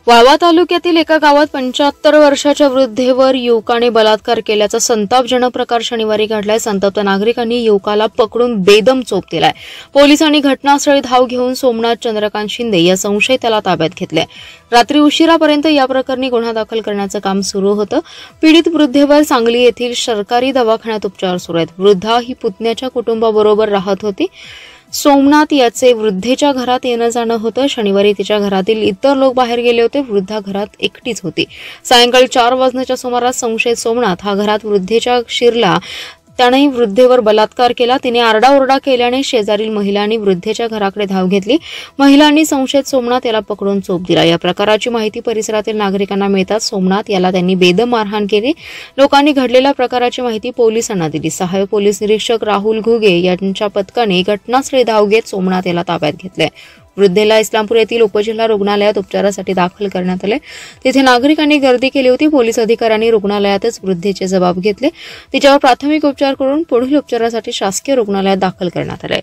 वाळवा तालुक्यातील एका गावात 75 वर्षाच्या वृद्धेवर युवकाने बलात्कार केल्याचा संतापजनक प्रकार शनिवारी घडलाय। संतप्त नागरिकांनी युवकाला पकडून बेदम चोप दिलाय। पोलिसांनी घटनास्थळी धाव घेऊन सोमनाथ चंद्रकांत शिंदे या संशयिताला ताब्यात घेतले। रात्री उशिरापर्यंत या प्रकरणी गुन्हा दाखल करण्याचं काम सुरू होतं। पीडित वृद्धेवर सांगली येथील सरकारी दवाखान्यात उपचार सुरू आहेत। वृद्धा ही पुतण्याच्या कुटुंबाबरोबर राहत होती। सोमनाथ याचे वृद्धेच्या घरात येणं जाणं होतं। शनिवारी तिच्या घरातील इतर लोक बाहेर गेले होते। वृद्धा घरात एकटीच होती। सायंकाळी 4 वाजण्याच्या सुमारास संशयित सोमनाथ हा घरात वृद्धेच्या शिरला। त्याने वृद्धेवर बलात्कार केला। तिने आरडाओरडा केल्याने शेजारील महिलांनी वृद्धेच्या घराकडे धाव घेतली। महिलांनी संशयित सोमनाथ याला पकडून चोप दिला। या प्रकाराची माहिती परिसरातील नागरिकांना मिळताच सोमनाथ याला त्यांनी बेदम मारहाण केली। लोकांनी घडलेल्या प्रकाराची माहिती पोलिसांना दिली। सहाय्यक पोलीस निरीक्षक राहुल घुगे यांच्या पथकाने घटनास्थळी धाव घेत सोमनाथ याला ताब्यात घेतले। वृद्धेला इस्लामपूर येथील उपजिल्हा रुग्णालयात उपचारासाठी दाखल करण्यात आले। तिथे नागरिकांनी गर्दी केली होती। पोलीस अधिकाऱ्यांनी रुग्णालयातच वृद्धेचे जबाब घेतले। तिच्यावर प्राथमिक उपचार करून पुढील उपचारासाठी शासकीय रुग्णालयात दाखल करण्यात आले।